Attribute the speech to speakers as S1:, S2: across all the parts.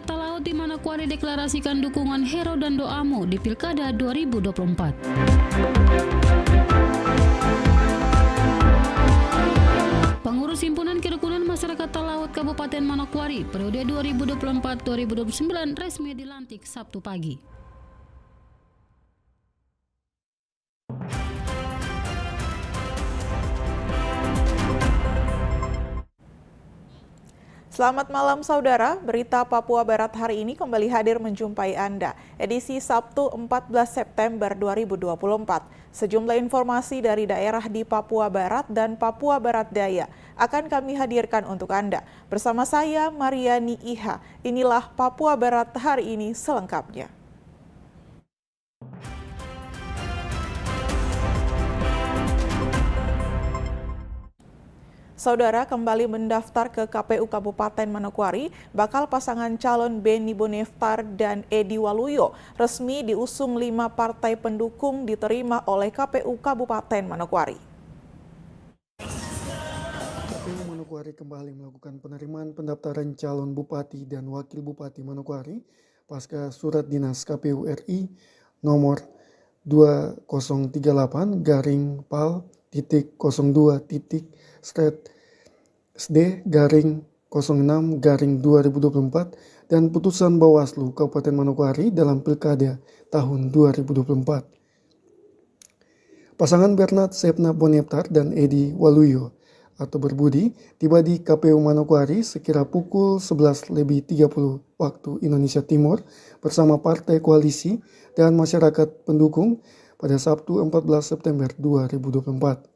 S1: Talaut di Manokwari deklarasikan dukungan Hero dan Doamo di Pilkada 2024. Pengurus Himpunan Kerukunan Masyarakat Talaut Kabupaten Manokwari periode 2024-2029 resmi dilantik Sabtu pagi.
S2: Selamat malam saudara, berita Papua Barat hari ini kembali hadir menjumpai Anda. Edisi Sabtu 14 September 2024. Sejumlah informasi dari daerah di Papua Barat dan Papua Barat Daya akan kami hadirkan untuk Anda. Bersama saya Mariani Iha, inilah Papua Barat hari ini selengkapnya. Saudara, kembali mendaftar ke KPU Kabupaten Manokwari, bakal pasangan calon Beni Boneftar dan Edi Waluyo resmi diusung 5 partai pendukung diterima oleh KPU Kabupaten Manokwari.
S3: KPU Manokwari kembali melakukan penerimaan pendaftaran calon Bupati dan Wakil Bupati Manokwari pasca surat dinas KPU RI nomor 2038-PAL-SD-06-2024 dan putusan Bawaslu Kabupaten Manokwari dalam Pilkada tahun 2024. Pasangan Bernard Sepna Boneftar dan Edi Waluyo atau Berbudi tiba di KPU Manokwari sekira pukul 11.30 waktu Indonesia Timur bersama partai koalisi dan masyarakat pendukung pada Sabtu 14 September 2024.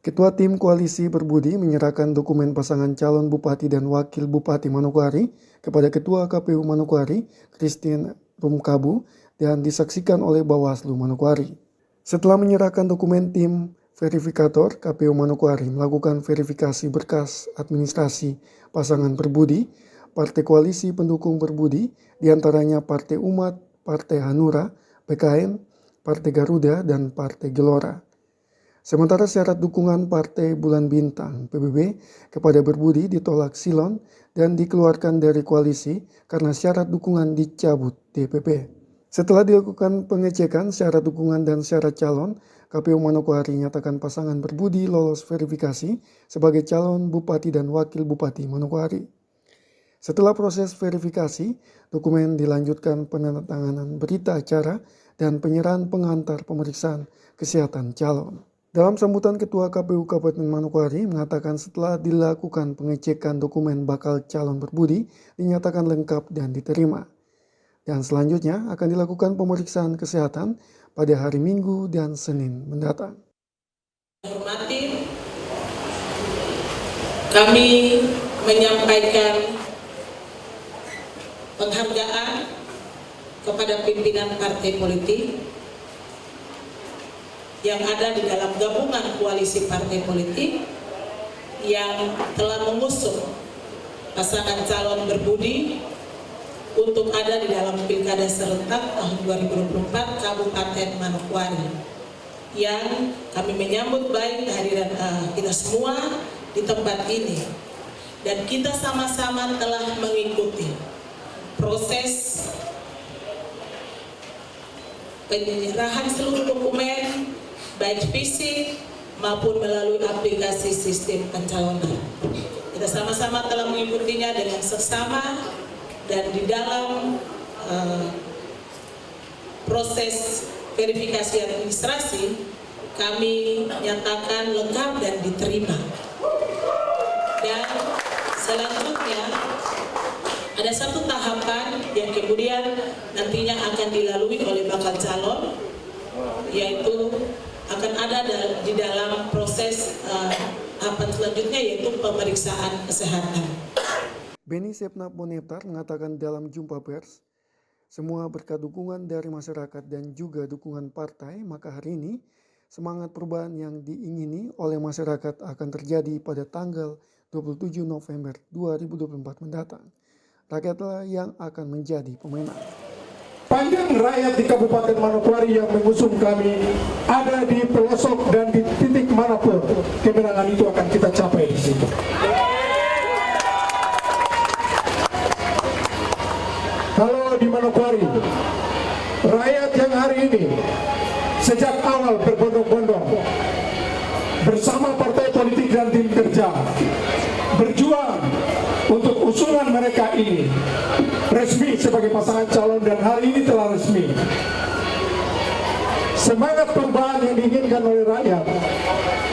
S3: Ketua Tim Koalisi Berbudi menyerahkan dokumen pasangan calon Bupati dan Wakil Bupati Manokwari kepada Ketua KPU Manokwari, Christine Rumkabu, dan disaksikan oleh Bawaslu Manokwari. Setelah menyerahkan dokumen, tim verifikator KPU Manokwari melakukan verifikasi berkas administrasi pasangan Berbudi, partai koalisi pendukung Berbudi, diantaranya Partai Umat, Partai Hanura, PKN, Partai Garuda, dan Partai Gelora. Sementara syarat dukungan Partai Bulan Bintang PBB kepada Berbudi ditolak Silon dan dikeluarkan dari koalisi karena syarat dukungan dicabut DPP. Setelah dilakukan pengecekan syarat dukungan dan syarat calon, KPU Manokwari nyatakan pasangan Berbudi lolos verifikasi sebagai calon Bupati dan Wakil Bupati Manokwari. Setelah proses verifikasi, dokumen dilanjutkan penandatanganan berita acara dan penyerahan pengantar pemeriksaan kesehatan calon. Dalam sambutan Ketua KPU Kabupaten Manokwari mengatakan setelah dilakukan pengecekan dokumen bakal calon Berbudi dinyatakan lengkap dan diterima. Dan selanjutnya akan dilakukan pemeriksaan kesehatan pada hari Minggu dan Senin mendatang.
S4: Hormati, kami menyampaikan penghargaan kepada pimpinan partai politik yang ada di dalam gabungan koalisi partai politik yang telah mengusung pasangan calon Berbudi untuk ada di dalam Pilkada serentak tahun 2024 Kabupaten Manokwari, yang kami menyambut baik kehadiran kita semua di tempat ini, dan kita sama-sama telah mengikuti proses penyerahan seluruh dokumen baik fisik maupun melalui aplikasi sistem pencalonan. Kita sama-sama telah mengikutinya dengan seksama, dan di dalam proses verifikasi administrasi kami nyatakan lengkap dan diterima. Dan selanjutnya ada satu tahapan yang kemudian nantinya akan dilalui oleh bakal calon, yaitu akan ada di dalam proses tahapan selanjutnya, yaitu pemeriksaan kesehatan.
S3: Beni Sepna Boneftar mengatakan dalam jumpa pers, semua berkat dukungan dari masyarakat dan juga dukungan partai, maka hari ini semangat perubahan yang diingini oleh masyarakat akan terjadi pada tanggal 27 November 2024 mendatang. Rakyatlah yang akan menjadi pemenang.
S5: Panjang rakyat di Kabupaten Manokwari yang mengusung kami ada di pelosok dan di titik manapun, kemenangan itu akan kita capai di situ. Manokwari, rakyat yang hari ini sejak awal berbondong-bondong bersama partai politik dan tim kerja berjuang untuk usulan mereka ini resmi sebagai pasangan calon, dan hari ini telah resmi. Semangat perubahan yang diinginkan oleh rakyat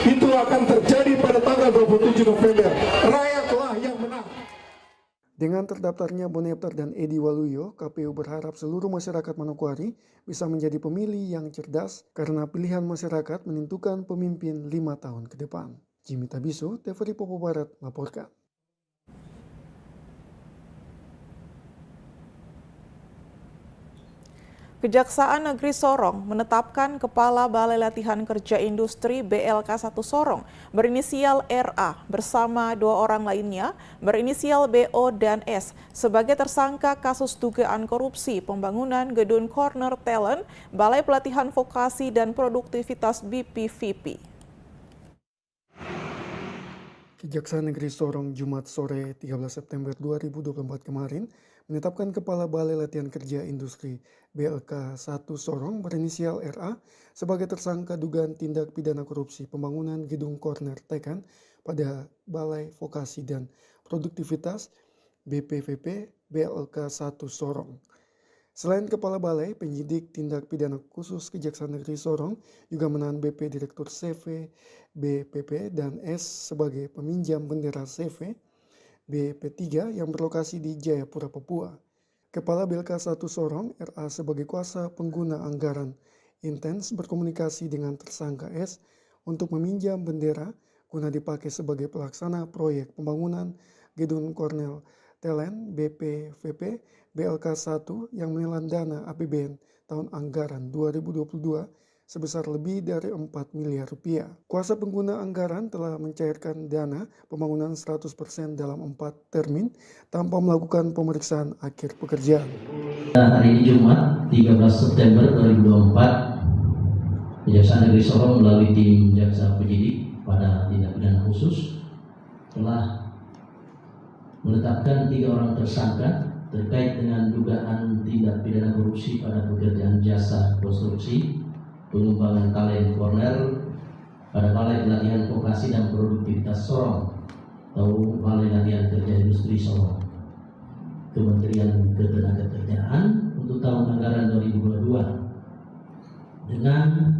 S5: itu akan terjadi pada tanggal 27 November. Rakyatlah yang menang.
S3: Dengan terdaftarnya Boniaptar dan Edi Waluyo, KPU berharap seluruh masyarakat Manokwari bisa menjadi pemilih yang cerdas karena pilihan masyarakat menentukan pemimpin 5 tahun ke depan. Jimmy Tabiso, TVRI Papua Barat melaporkan.
S2: Kejaksaan Negeri Sorong menetapkan Kepala Balai Latihan Kerja Industri BLK 1 Sorong berinisial RA bersama 2 orang lainnya berinisial BO dan S sebagai tersangka kasus dugaan korupsi pembangunan gedung Corner Talent Balai Pelatihan Vokasi dan Produktivitas BPVP.
S3: Kejaksaan Negeri Sorong Jumat sore 13 September 2024 kemarin menetapkan Kepala Balai Latihan Kerja Industri BLK 1 Sorong berinisial RA sebagai tersangka dugaan tindak pidana korupsi pembangunan gedung Corner Tekan pada Balai Vokasi dan Produktivitas BPVP BLK 1 Sorong. Selain Kepala Balai, penyidik tindak pidana khusus Kejaksaan Negeri Sorong juga menahan BP Direktur CV BPP dan S sebagai peminjam bendera CV BP3 yang berlokasi di Jayapura, Papua. Kepala BLK 1 Sorong, RA sebagai kuasa pengguna anggaran intens berkomunikasi dengan tersangka S untuk meminjam bendera guna dipakai sebagai pelaksana proyek pembangunan gedung Corner Talent BPVP BLK 1 yang menelan dana APBN tahun anggaran 2022 sebesar lebih dari 4 miliar rupiah. Kuasa pengguna anggaran telah mencairkan dana pembangunan 100% dalam 4 termin tanpa melakukan pemeriksaan akhir pekerjaan.
S6: Hari ini Jumat 13 September 2024, Kejaksaan Negeri Sorong melalui tim jaksa penyidik pada tindak pidana khusus telah menetapkan 3 orang tersangka terkait dengan dugaan tindak pidana korupsi pada pekerjaan jasa konstruksi pengembangan talent corner pada Balai Pelatihan Vokasi dan Produktivitas Sorong atau Balai Latihan Kerja Industri Sorong, Kementerian Ketenagakerjaan untuk tahun anggaran 2022 dengan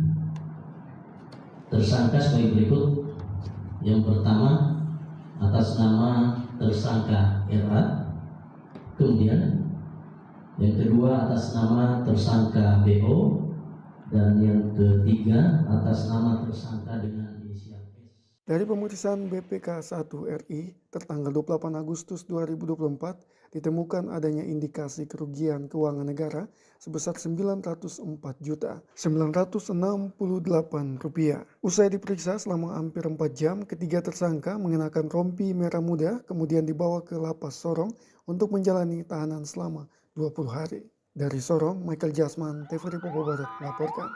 S6: tersangka sebagai berikut. Yang pertama, atas nama tersangka RA, kemudian yang kedua atas nama tersangka BO, dan yang ketiga atas nama tersangka dengan inisial S.
S3: Dari pemeriksaan BPK 1 RI tertanggal 28 Agustus 2024 ditemukan adanya indikasi kerugian keuangan negara sebesar Rp904.968. Usai diperiksa selama hampir 4 jam, ketiga tersangka mengenakan rompi merah muda kemudian dibawa ke Lapas Sorong untuk menjalani tahanan selama 20 hari. Dari Sorong, Michael Jasman, TVRI Papua Barat melaporkan.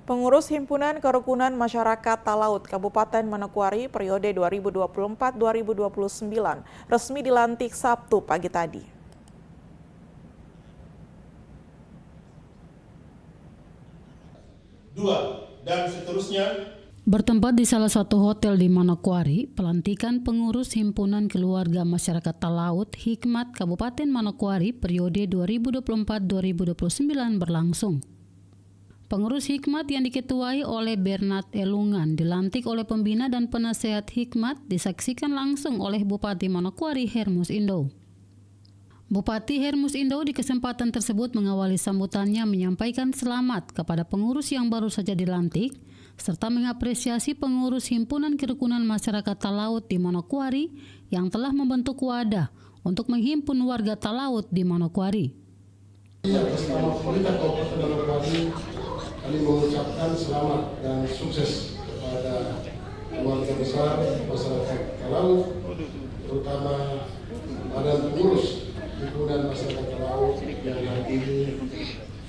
S2: Pengurus Himpunan Kerukunan Masyarakat Talaut Kabupaten Manokwari periode 2024-2029 resmi dilantik Sabtu pagi tadi.
S7: Dan seterusnya.
S1: Bertempat di salah satu hotel di Manokwari, pelantikan pengurus Himpunan Keluarga Masyarakat Talaut Hikmat Kabupaten Manokwari periode 2024-2029 berlangsung. Pengurus Hikmat yang diketuai oleh Bernard Elungan dilantik oleh pembina dan penasehat Hikmat disaksikan langsung oleh Bupati Manokwari Hermus Indo. Bupati Hermus Indo di kesempatan tersebut mengawali sambutannya menyampaikan selamat kepada pengurus yang baru saja dilantik, serta mengapresiasi pengurus Himpunan Kerukunan Masyarakat Talaut di Manokwari yang telah membentuk wadah untuk menghimpun warga Talaut di Manokwari.
S8: Atas nama pemerintah Kabupaten Manokwari, kami mengucapkan selamat dan sukses kepada keluarga besar masyarakat Talaut, terutama pada pengurus Himpunan Masyarakat Talaut yang hari ini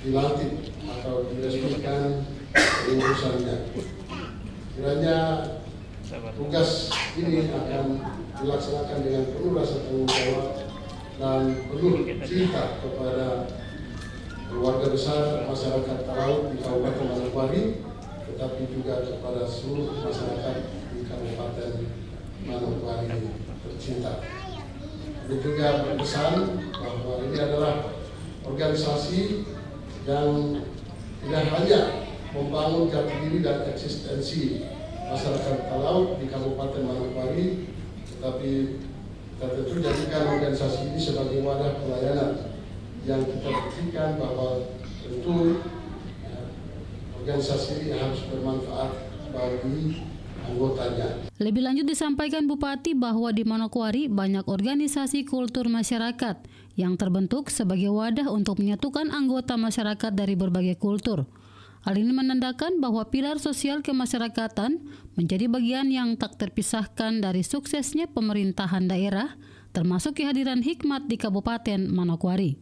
S8: dilantik atau diresmikan pengurusannya. Kiranya tugas ini akan dilaksanakan dengan penuh rasa tanggung jawab dan penuh cinta kepada keluarga besar masyarakat Talaut di Kabupaten Manokwari, tetapi juga kepada seluruh masyarakat di Kabupaten Manokwari tercinta. Ini juga berpesan bahwa ini adalah organisasi yang tidak hanya membangun jati diri dan eksistensi masyarakat Talaut di Kabupaten Manokwari, tetapi kita tentu jadikan organisasi ini sebagai wadah pelayanan yang kita buktikan bahwa tentu organisasi ini harus bermanfaat bagi anggotanya.
S1: Lebih lanjut disampaikan Bupati bahwa di Manokwari banyak organisasi kultur masyarakat yang terbentuk sebagai wadah untuk menyatukan anggota masyarakat dari berbagai kultur. Hal ini menandakan bahwa pilar sosial kemasyarakatan menjadi bagian yang tak terpisahkan dari suksesnya pemerintahan daerah, termasuk kehadiran Hikmat di Kabupaten Manokwari.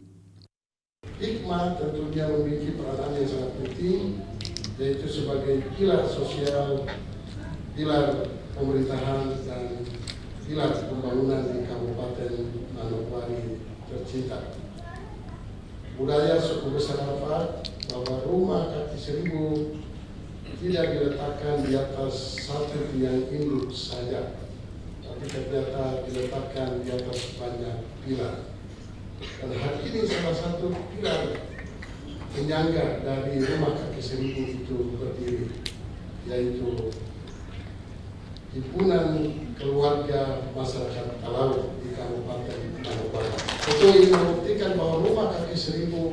S8: Hikmat tentunya memiliki peranan yang sangat penting, yaitu sebagai pilar sosial, pilar pemerintahan, dan pilar pembangunan di Kabupaten Manokwari tercinta. Budaya suku besar Arafat bahwa rumah kaki seribu tidak diletakkan di atas satu tiang induk saja, tapi ternyata diletakkan di atas banyak pilar. Dan hal ini salah satu pilar penyangga dari rumah kaki seribu itu berdiri, yaitu himpunan keluarga masyarakat Talaut di Kabupaten Manokwari. Itu ingin membuktikan bahwa rumah kaki seribu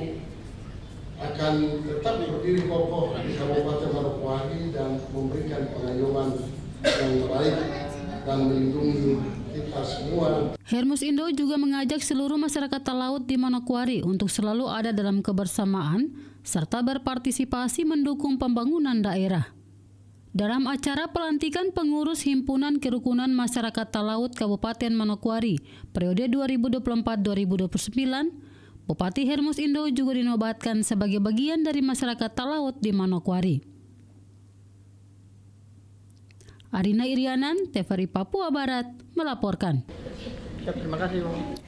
S8: akan tetap berdiri kokoh di Kabupaten Manokwari dan memberikan pengayoman yang baik dan melindungi kita semua.
S1: Hermus Indo juga mengajak seluruh masyarakat Talaut di Manokwari untuk selalu ada dalam kebersamaan serta berpartisipasi mendukung pembangunan daerah. Dalam acara pelantikan pengurus Himpunan Kerukunan Masyarakat Talaut Kabupaten Manokwari periode 2024-2029, Bupati Hermus Indo juga dinobatkan sebagai bagian dari masyarakat Talaut di Manokwari. Arina Irianan, TVRI Papua Barat, melaporkan.
S9: Terima kasih, Bang.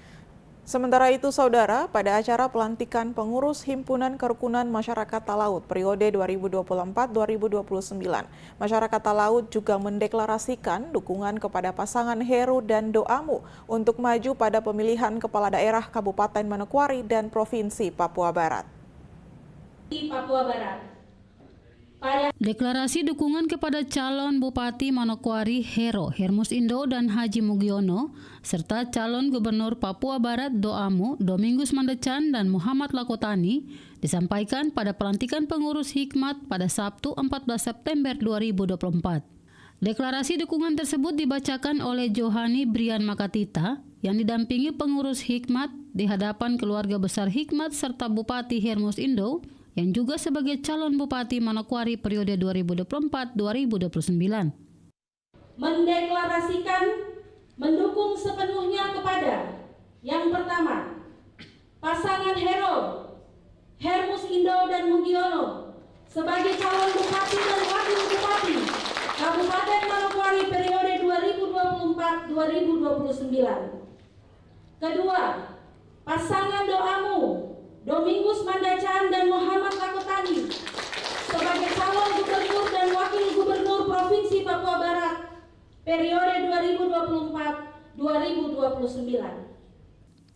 S2: Sementara itu, Saudara, pada acara pelantikan pengurus Himpunan Kerukunan Masyarakat Talaut periode 2024-2029, masyarakat Talaut juga mendeklarasikan dukungan kepada pasangan Heru dan Doamu untuk maju pada pemilihan kepala daerah Kabupaten Manokwari dan Provinsi Papua Barat.
S1: Deklarasi dukungan kepada calon Bupati Manokwari Hermus Indo dan Haji Mugiono, serta calon Gubernur Papua Barat Doamu, Domingus Mandecan dan Muhammad Lakotani disampaikan pada pelantikan pengurus Hikmat pada Sabtu 14 September 2024. Deklarasi dukungan tersebut dibacakan oleh Johani Brian Makatita yang didampingi pengurus Hikmat di hadapan keluarga besar Hikmat serta Bupati Hermus Indo yang juga sebagai calon Bupati Manokwari periode 2024-2029.
S10: Mendeklarasikan mendukung sepenuhnya kepada yang pertama, pasangan Hermus Indo dan Mugiono sebagai calon Bupati dan Wakil Bupati Kabupaten Manokwari periode 2024-2029. Kedua, pasangan Doamu Domingus Mandacan dan Muhammad Lakotani sebagai calon Gubernur dan Wakil Gubernur Provinsi Papua Barat periode 2024-2029.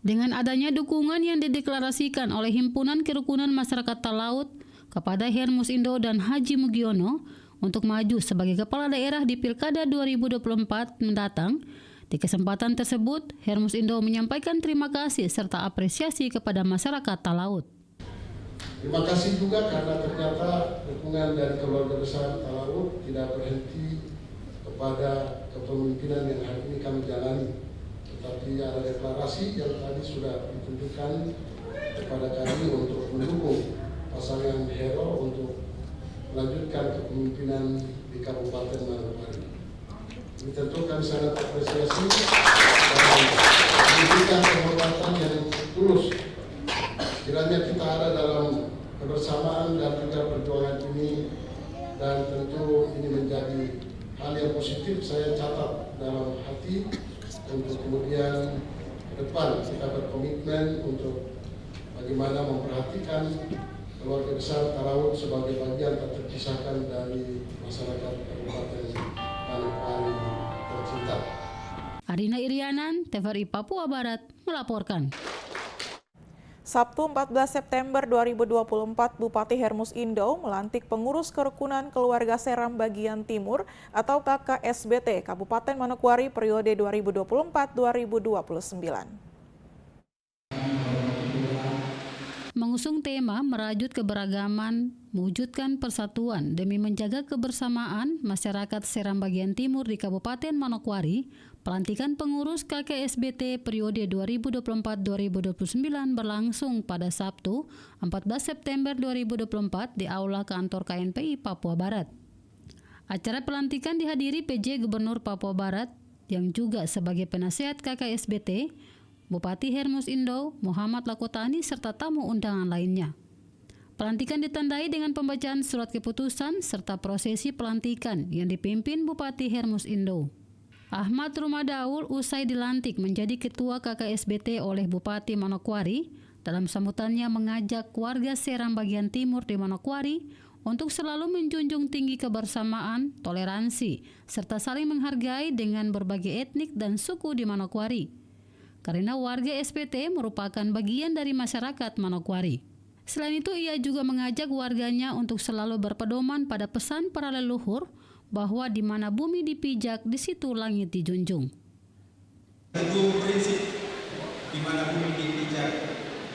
S1: Dengan adanya dukungan yang dideklarasikan oleh Himpunan Kerukunan Masyarakat Talaut kepada Hermus Indo dan Haji Mugiono untuk maju sebagai kepala daerah di Pilkada 2024 mendatang, di kesempatan tersebut, Hermus Indo menyampaikan terima kasih serta apresiasi kepada masyarakat Talaut.
S8: Terima kasih juga karena ternyata dukungan dari keluarga besar Talaut tidak berhenti kepada kepemimpinan yang hari ini kami jalani. Tetapi ada deklarasi yang tadi sudah ditunjukkan kepada kami untuk mendukung pasangan Hero untuk melanjutkan kepemimpinan di Kabupaten Manokwari. Ini tentu kami sangat apresiasi dan memberikan penghormatan yang tulus. Kiranya kita ada dalam kebersamaan dan juga perjuangan ini, dan tentu ini menjadi hal yang positif saya catat dalam hati untuk kemudian depan kita berkomitmen untuk bagaimana memperhatikan keluarga besar Talaut sebagai bagian tak terpisahkan dari masyarakat Kabupaten Manokwari tercinta.
S1: Arina Irianan, TVRI Papua Barat melaporkan.
S2: Sabtu 14 September 2024, Bupati Hermus Indo melantik pengurus kerukunan keluarga Seram Bagian Timur atau KKSBT Kabupaten Manokwari periode 2024-2029.
S1: Mengusung tema merajut keberagaman, mewujudkan persatuan demi menjaga kebersamaan masyarakat Seram Bagian Timur di Kabupaten Manokwari, pelantikan pengurus KKSBT periode 2024-2029 berlangsung pada Sabtu 14 September 2024 di Aula Kantor KNPI Papua Barat. Acara pelantikan dihadiri PJ Gubernur Papua Barat yang juga sebagai penasehat KKSBT, Bupati Hermus Indo, Muhammad Lakotani, serta tamu undangan lainnya. Pelantikan ditandai dengan pembacaan surat keputusan serta prosesi pelantikan yang dipimpin Bupati Hermus Indo. Ahmad Rumadaul usai dilantik menjadi Ketua KKSBT oleh Bupati Manokwari, dalam sambutannya mengajak warga Seram Bagian Timur di Manokwari untuk selalu menjunjung tinggi kebersamaan, toleransi, serta saling menghargai dengan berbagai etnik dan suku di Manokwari. Karena warga SBT merupakan bagian dari masyarakat Manokwari. Selain itu, ia juga mengajak warganya untuk selalu berpedoman pada pesan para leluhur bahwa di mana bumi dipijak, di situ langit dijunjung.
S11: Tentu prinsip di mana bumi dipijak,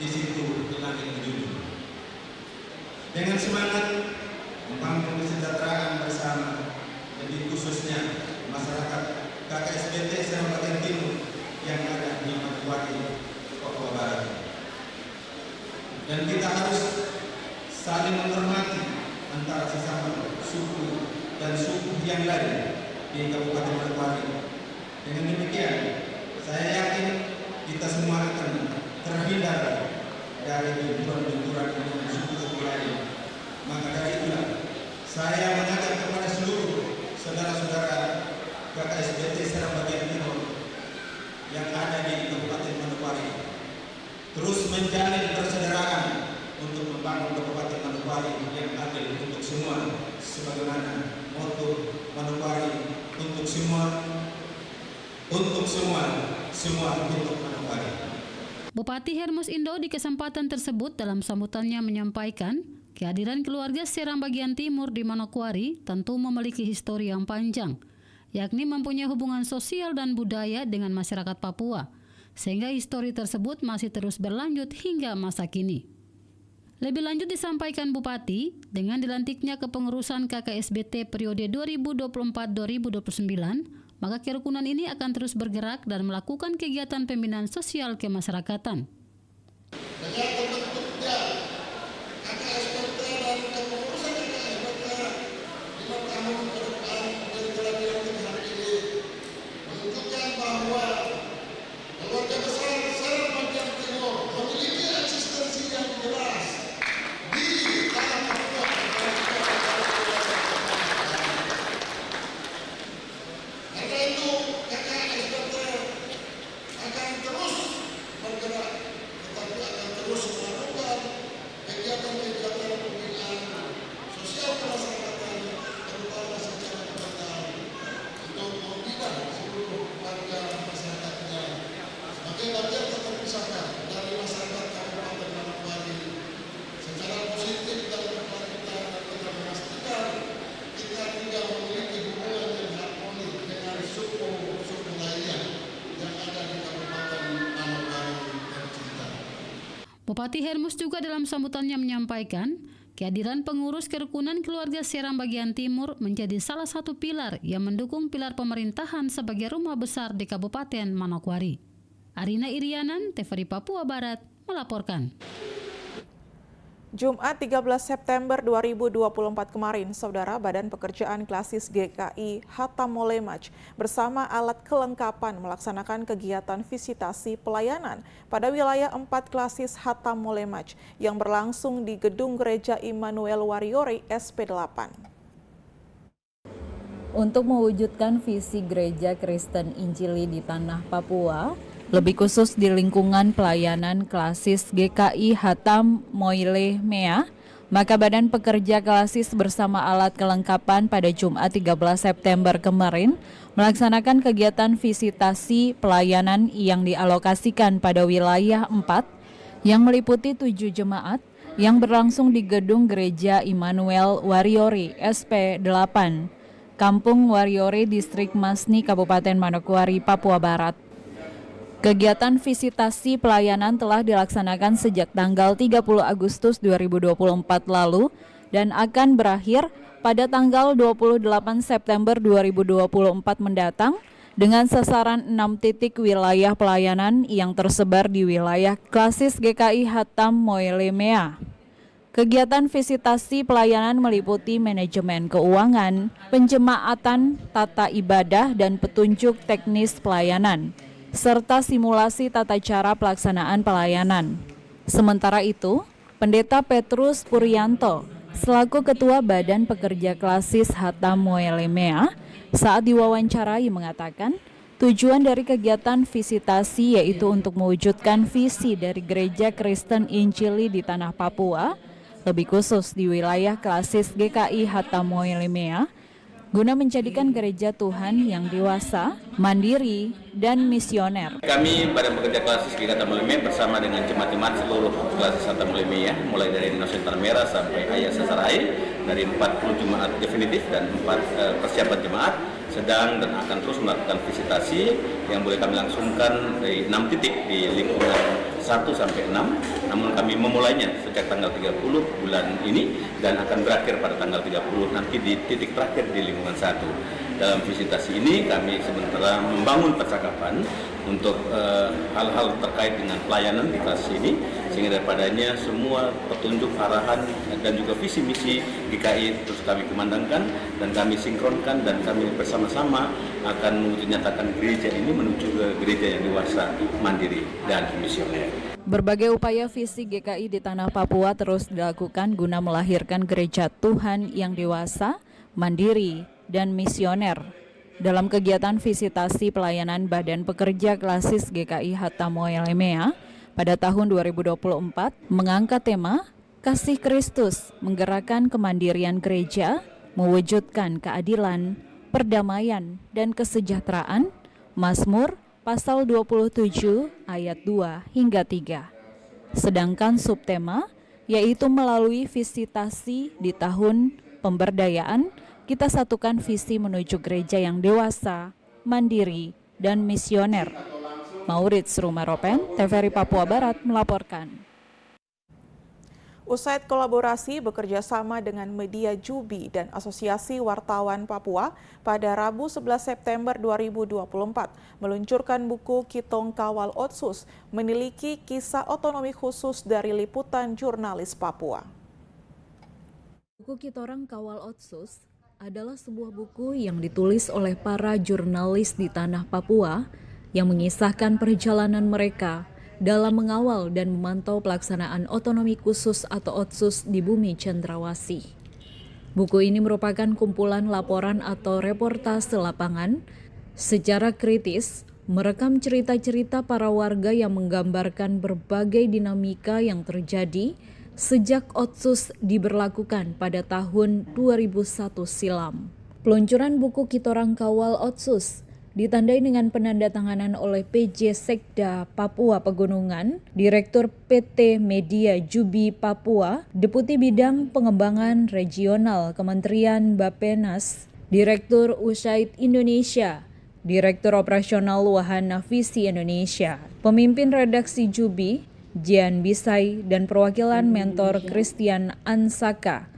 S11: di situ langit dijunjung. Dengan semangat membangun kesejahteraan bersama, lebih khususnya masyarakat KKSBT Seram Bagian Timur yang ada di Manokwari, Papua Barat. Dan kita harus saling menghormati antara sesama suku dan suku yang lain di Kabupaten Manokwari. Dengan demikian, saya yakin kita semua akan terhindar dari benturan-benturan dengan suku-suku lain. Maka dari itulah, saya mengajak kepada seluruh saudara-saudara KKSBT Seram Bagian Timur yang ada di Kabupaten Manokwari terus menjalin persaudaraan untuk membangun Kabupaten Manokwari yang adil untuk semua, sebagaimana moto Manokwari untuk semua untuk Manokwari.
S1: Bupati Hermus Indo di kesempatan tersebut dalam sambutannya menyampaikan kehadiran keluarga Seram Bagian Timur di Manokwari tentu memiliki histori yang panjang, yakni mempunyai hubungan sosial dan budaya dengan masyarakat Papua, sehingga histori tersebut masih terus berlanjut hingga masa kini. Lebih lanjut disampaikan Bupati, dengan dilantiknya kepengurusan KKSBT periode 2024-2029, maka kerukunan ini akan terus bergerak dan melakukan kegiatan pembinaan sosial kemasyarakatan.
S8: Dengan terbentuknya KKSBT dan kepengurusan KKSBT 5 tahun ke depan dari telah dilantik hari ini menunjukkan bahwa keluarga besar Seram Bagian Timur memiliki eksistensi yang jelas di tanah Papua. Karena itu KKSBT akan terus bergerak, tetapi akan terus melakukan kegiatan-kegiatan pembinaan sosial kemasyarakatan, terutama secara kebangsaan, untuk membina seluruh warga masyarakatnya sebagai bagian tak terpisahkan dari masyarakat Kabupaten Manokwari. Secara positif dan berkelanjutan, kita memastikan kita juga memiliki hubungan yang harmoni dengan suku-suku lainnya yang ada di Kabupaten Manokwari tercinta.
S1: Bupati Hermus juga dalam sambutannya menyampaikan kehadiran pengurus kerukunan keluarga Seram Bagian Timur menjadi salah satu pilar yang mendukung pilar pemerintahan sebagai rumah besar di Kabupaten Manokwari. Arina Irianan, TVRI Papua Barat melaporkan.
S2: Jumat 13 September 2024 kemarin, Saudara, Badan Pekerjaan Klasis GKI Hatam Molemaj bersama alat kelengkapan melaksanakan kegiatan visitasi pelayanan pada wilayah 4 Klasis Hatam Molemaj yang berlangsung di Gedung Gereja Immanuel Warriore SP8.
S12: Untuk mewujudkan visi Gereja Kristen Injili di Tanah Papua, lebih khusus di lingkungan pelayanan klasis GKI Hatam Moile Mea, maka Badan Pekerja Klasis bersama alat kelengkapan pada Jumat 13 September kemarin melaksanakan kegiatan visitasi pelayanan yang dialokasikan pada wilayah 4 yang meliputi 7 jemaat yang berlangsung di Gedung Gereja Immanuel Wariore SP 8, Kampung Wariore, Distrik Masni, Kabupaten Manokwari, Papua Barat. Kegiatan visitasi pelayanan telah dilaksanakan sejak tanggal 30 Agustus 2024 lalu dan akan berakhir pada tanggal 28 September 2024 mendatang dengan sasaran 6 titik wilayah pelayanan yang tersebar di wilayah klasis GKI Hatam Moile Mea. Kegiatan visitasi pelayanan meliputi manajemen keuangan, penjemaatan, tata ibadah, dan petunjuk teknis pelayanan, serta simulasi tata cara pelaksanaan pelayanan. Sementara itu, Pendeta Petrus Puryanto, selaku Ketua Badan Pekerja Klasis Hatam Moile Mea, saat diwawancarai mengatakan, tujuan dari kegiatan visitasi yaitu untuk mewujudkan visi dari Gereja Kristen Injili di Tanah Papua, lebih khusus di wilayah klasis GKI Hatam Moile Mea, guna menjadikan gereja Tuhan yang dewasa, mandiri, dan misioner.
S13: Kami Badan Pekerja Klasis GKI Hatam Moile Mea bersama dengan jemaat-jemaat seluruh klasis Hatam Moile Mea, mulai dari Nusantara Merah sampai Ayah Sasarai, dari 40 jemaat definitif dan 4 persiapan jemaat, sedang dan akan terus melakukan visitasi yang boleh kami langsungkan dari 6 titik di lingkungan 1 sampai 6, namun kami memulainya sejak tanggal 30 bulan ini dan akan berakhir pada tanggal 30 nanti di titik terakhir di lingkungan 1. Dalam visitasi ini kami sementara membangun percakapan untuk hal-hal terkait dengan pelayanan di klasis ini, sehingga daripadanya semua petunjuk arahan dan juga visi misi GKI terus kami kumandangkan dan kami sinkronkan dan kami bersama-sama akan menyatakan gereja ini menuju ke gereja yang dewasa, mandiri, dan misioner.
S12: Berbagai upaya visi GKI di Tanah Papua terus dilakukan guna melahirkan gereja Tuhan yang dewasa, mandiri, dan misioner. Dalam kegiatan visitasi pelayanan Badan Pekerja Klasis GKI Hatam Moile Mea pada tahun 2024 mengangkat tema Kasih Kristus menggerakkan kemandirian gereja, mewujudkan keadilan, perdamaian, dan kesejahteraan, Mazmur pasal 27 ayat 2 hingga 3. Sedangkan subtema yaitu melalui visitasi di tahun pemberdayaan, kita satukan visi menuju gereja yang dewasa, mandiri, dan misioner. Maurits Rumaropen, TVRI Papua Barat melaporkan.
S2: Usai kolaborasi bekerja sama dengan media Jubi dan Asosiasi Wartawan Papua pada Rabu 11 September 2024 meluncurkan buku Kitong Kawal Otsus, meniliki kisah otonomi khusus dari liputan jurnalis Papua.
S12: Buku Kitorang Kawal Otsus adalah sebuah buku yang ditulis oleh para jurnalis di Tanah Papua yang mengisahkan perjalanan mereka dalam mengawal dan memantau pelaksanaan otonomi khusus atau Otsus di bumi Cendrawasih. Buku ini merupakan kumpulan laporan atau reportase lapangan secara kritis, merekam cerita-cerita para warga yang menggambarkan berbagai dinamika yang terjadi sejak Otsus diberlakukan pada tahun 2001 silam. Peluncuran buku Kitorang Kawal Otsus ditandai dengan penandatanganan oleh PJ Sekda Papua Pegunungan, Direktur PT Media Jubi Papua, Deputi Bidang Pengembangan Regional Kementerian Bappenas, Direktur USAID Indonesia, Direktur Operasional Wahana Visi Indonesia, Pemimpin Redaksi Jubi, Jian Bisai, dan perwakilan mentor Christian Ansaka,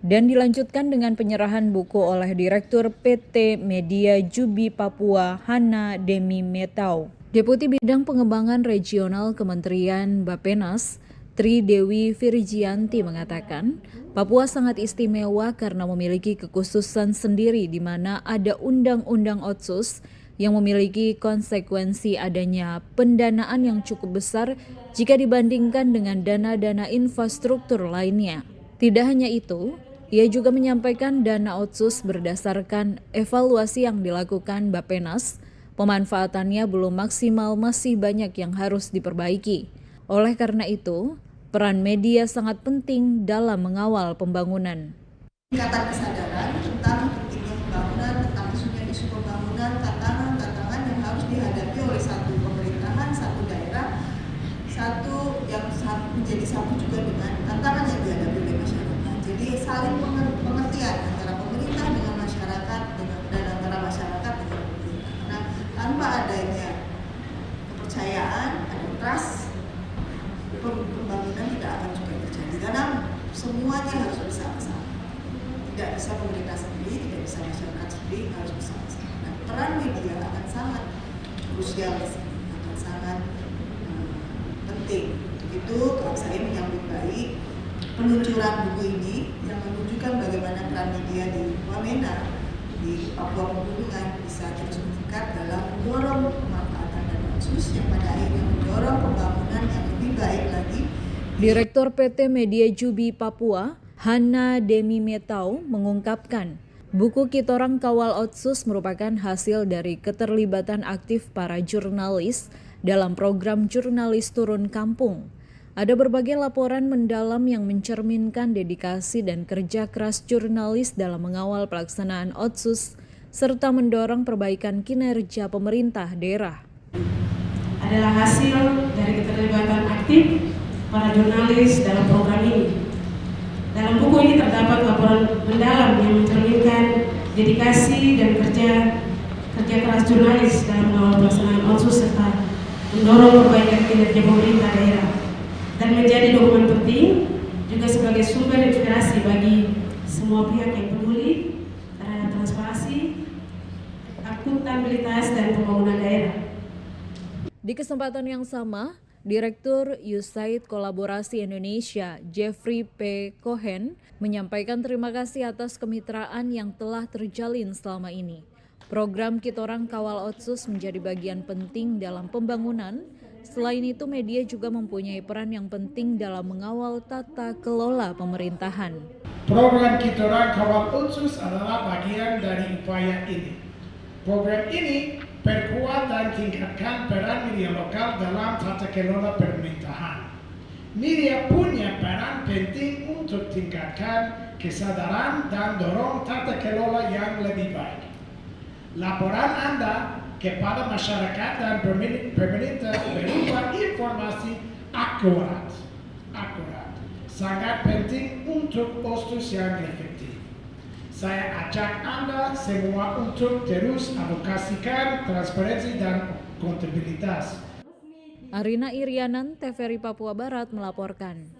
S12: dan dilanjutkan dengan penyerahan buku oleh Direktur PT Media Jubi Papua Hana Demi Metau. Deputi Bidang Pengembangan Regional Kementerian Bappenas Tri Dewi Virgianti mengatakan, Papua sangat istimewa karena memiliki kekhususan sendiri di mana ada undang-undang Otsus yang memiliki konsekuensi adanya pendanaan yang cukup besar jika dibandingkan dengan dana-dana infrastruktur lainnya. Tidak hanya itu, ia juga menyampaikan dana Otsus berdasarkan evaluasi yang dilakukan Bappenas Pemanfaatannya belum maksimal, masih banyak yang harus diperbaiki. Oleh karena itu, peran media sangat penting dalam mengawal pembangunan.
S14: Tingkatan kesadaran tentang pentingnya pembangunan, tentang isu pembangunan, tantangan-tantangan yang harus dihadapi oleh satu pemerintahan, satu daerah, menjadi satu juga dengan tantangan yang dihadapi oleh masyarakat. Jadi saling pengertian antara pemerintah dengan masyarakat dan antara masyarakat dengan pemerintah. Karena tanpa adanya kepercayaan, ada trust, pembangunan tidak akan juga terjadi. Karena semuanya harus bersama-sama. Tidak bisa pemerintah sendiri, tidak bisa masyarakat sendiri, harus bersama-sama. Nah, peran media akan sangat krusial di sini, akan sangat penting. Itu kalau saya menyambut baik peluncuran buku ini yang menunjukkan bagaimana peran media di Wamena, di Papua Pegunungan bisa terus meningkat dalam mendorong pemanfaatan dana otsus yang pada akhirnya mendorong pembangunan yang lebih baik lagi.
S12: Direktur PT Media Jubi Papua, Hana Demi Metau, mengungkapkan buku Kitorang Kawal Otsus merupakan hasil dari keterlibatan aktif para jurnalis dalam program Jurnalis Turun Kampung. Ada berbagai laporan mendalam yang mencerminkan dedikasi dan kerja keras jurnalis dalam mengawal pelaksanaan Otsus serta mendorong perbaikan kinerja pemerintah daerah.
S15: Adalah hasil dari keterlibatan aktif para jurnalis dalam program ini. Dalam buku ini terdapat laporan mendalam yang mencerminkan dedikasi dan kerja keras jurnalis dalam mengawal pelaksanaan Otsus serta mendorong perbaikan kinerja pemerintah daerah, dan menjadi dokumen penting juga sebagai sumber inspirasi bagi semua pihak yang peduli terhadap transparansi, akuntabilitas, dan pembangunan daerah.
S12: Di kesempatan yang sama, Direktur USAID Kolaborasi Indonesia, Jeffrey P. Cohen, menyampaikan terima kasih atas kemitraan yang telah terjalin selama ini. Program Kitorang Kawal Otsus menjadi bagian penting dalam pembangunan. Selain itu, media juga mempunyai peran yang penting dalam mengawal tata kelola pemerintahan.
S5: Program Kitorang Kawal Otsus adalah bagian dari upaya ini. Program ini perkuat dan tingkatkan peran media lokal dalam tata kelola pemerintahan. Media punya peran penting untuk tingkatkan kesadaran dan dorong tata kelola yang lebih baik. Laporan Anda kepada masyarakat dan pemerintah berupa informasi akurat, sangat penting untuk Otsus yang efektif. Saya ajak Anda semua untuk terus advokasikan transparansi dan akuntabilitas.
S12: Arina Irianan, TVRI Papua Barat melaporkan.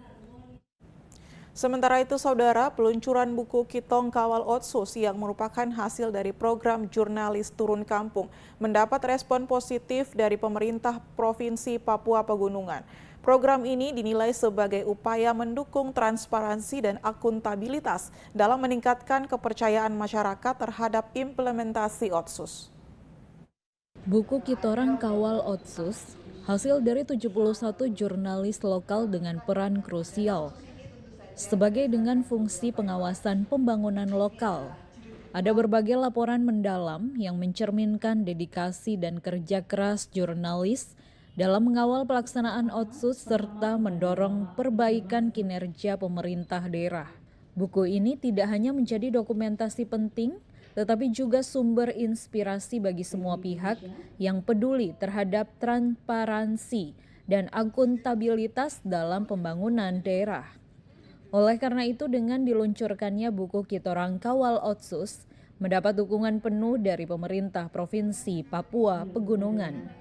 S2: Sementara itu, Saudara, peluncuran buku Kitong Kawal Otsus yang merupakan hasil dari program Jurnalis Turun Kampung mendapat respon positif dari pemerintah Provinsi Papua Pegunungan. Program ini dinilai sebagai upaya mendukung transparansi dan akuntabilitas dalam meningkatkan kepercayaan masyarakat terhadap implementasi Otsus.
S12: Buku Kitorang Kawal Otsus hasil dari 71 jurnalis lokal dengan peran krusial sebagai dengan fungsi pengawasan pembangunan lokal. Ada berbagai laporan mendalam yang mencerminkan dedikasi dan kerja keras jurnalis dalam mengawal pelaksanaan Otsus serta mendorong perbaikan kinerja pemerintah daerah. Buku ini tidak hanya menjadi dokumentasi penting, tetapi juga sumber inspirasi bagi semua pihak yang peduli terhadap transparansi dan akuntabilitas dalam pembangunan daerah. Oleh karena itu, dengan diluncurkannya buku Kitorang Kawal Otsus mendapat dukungan penuh dari pemerintah Provinsi Papua Pegunungan.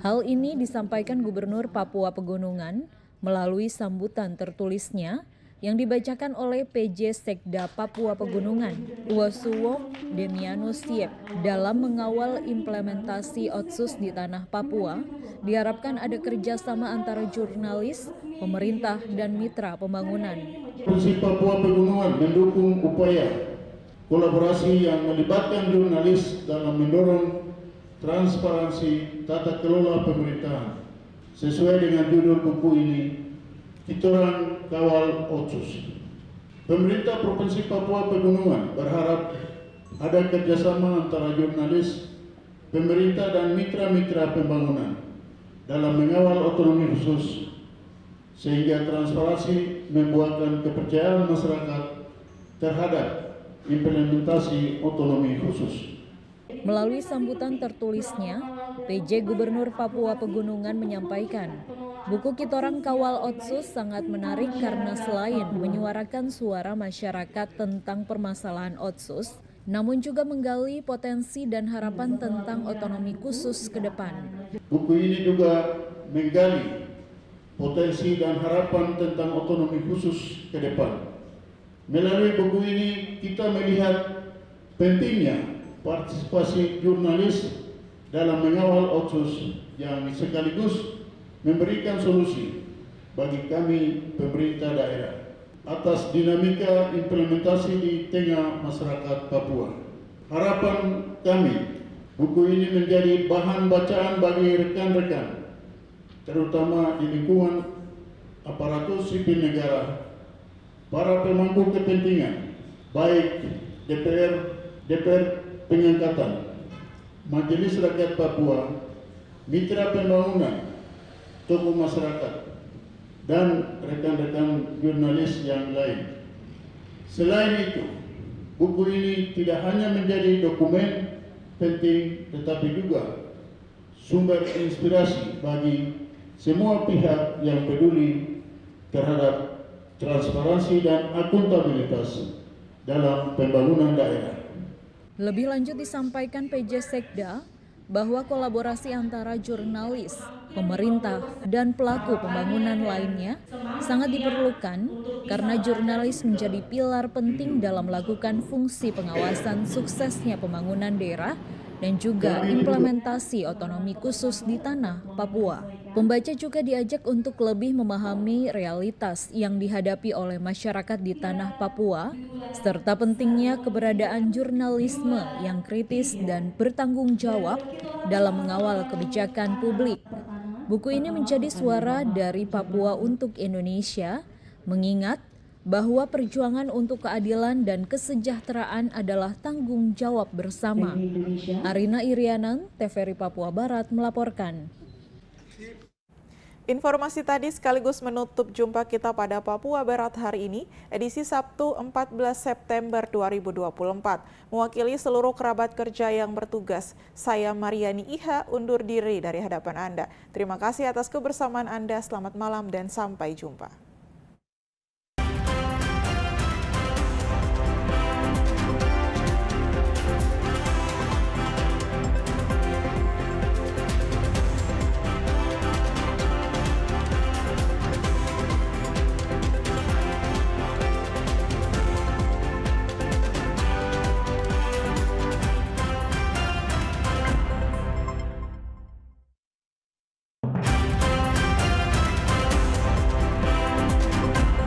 S12: Hal ini disampaikan Gubernur Papua Pegunungan melalui sambutan tertulisnya yang dibacakan oleh PJ Sekda Papua Pegunungan, Uwasuwo Demianus Siep. Dalam mengawal implementasi Otsus di tanah Papua, diharapkan ada kerjasama antara jurnalis, pemerintah, dan mitra pembangunan.
S8: Provinsi Papua Pegunungan mendukung upaya kolaborasi yang melibatkan jurnalis dalam mendorong transparansi tata kelola pemerintahan. Sesuai dengan judul buku ini, Kitorang Kawal Otsus. Pemerintah Provinsi Papua Pegunungan berharap ada kerjasama antara jurnalis,
S5: pemerintah dan mitra-mitra pembangunan dalam mengawal otonomi khusus, sehingga transparansi membuahkan kepercayaan masyarakat terhadap implementasi otonomi khusus.
S12: Melalui sambutan tertulisnya, PJ Gubernur Papua Pegunungan menyampaikan, buku Kitorang Kawal Otsus sangat menarik karena selain menyuarakan suara masyarakat tentang permasalahan Otsus, namun juga menggali potensi dan harapan tentang otonomi khusus ke depan.
S5: Buku ini juga menggali potensi dan harapan tentang otonomi khusus ke depan. Melalui buku ini kita melihat pentingnya partisipasi jurnalis dalam mengawal Otsus yang sekaligus memberikan solusi bagi kami pemerintah daerah atas dinamika implementasi di tengah masyarakat Papua. Harapan kami, buku ini menjadi bahan bacaan bagi rekan-rekan, terutama di lingkungan aparatur sipil negara, para pemangku kepentingan, baik DPR Pengangkatan, Majelis Rakyat Papua, mitra pembangunan, tokoh masyarakat, dan rekan-rekan jurnalis yang lain. Selain itu, buku ini tidak hanya menjadi dokumen penting, tetapi juga sumber inspirasi bagi semua pihak yang peduli terhadap transparansi dan akuntabilitas dalam pembangunan daerah.
S12: Lebih lanjut disampaikan PJ Sekda bahwa kolaborasi antara jurnalis, pemerintah, dan pelaku pembangunan lainnya sangat diperlukan karena jurnalis menjadi pilar penting dalam melakukan fungsi pengawasan suksesnya pembangunan daerah dan juga implementasi otonomi khusus di tanah Papua. Pembaca juga diajak untuk lebih memahami realitas yang dihadapi oleh masyarakat di tanah Papua, serta pentingnya keberadaan jurnalisme yang kritis dan bertanggung jawab dalam mengawal kebijakan publik. Buku ini menjadi suara dari Papua untuk Indonesia, mengingat bahwa perjuangan untuk keadilan dan kesejahteraan adalah tanggung jawab bersama. Arina Irianan, TVRI Papua Barat melaporkan.
S2: Informasi tadi sekaligus menutup jumpa kita pada Papua Barat hari ini, edisi Sabtu 14 September 2024. Mewakili seluruh kerabat kerja yang bertugas, saya Mariani Iha undur diri dari hadapan Anda. Terima kasih atas kebersamaan Anda, selamat malam dan sampai jumpa.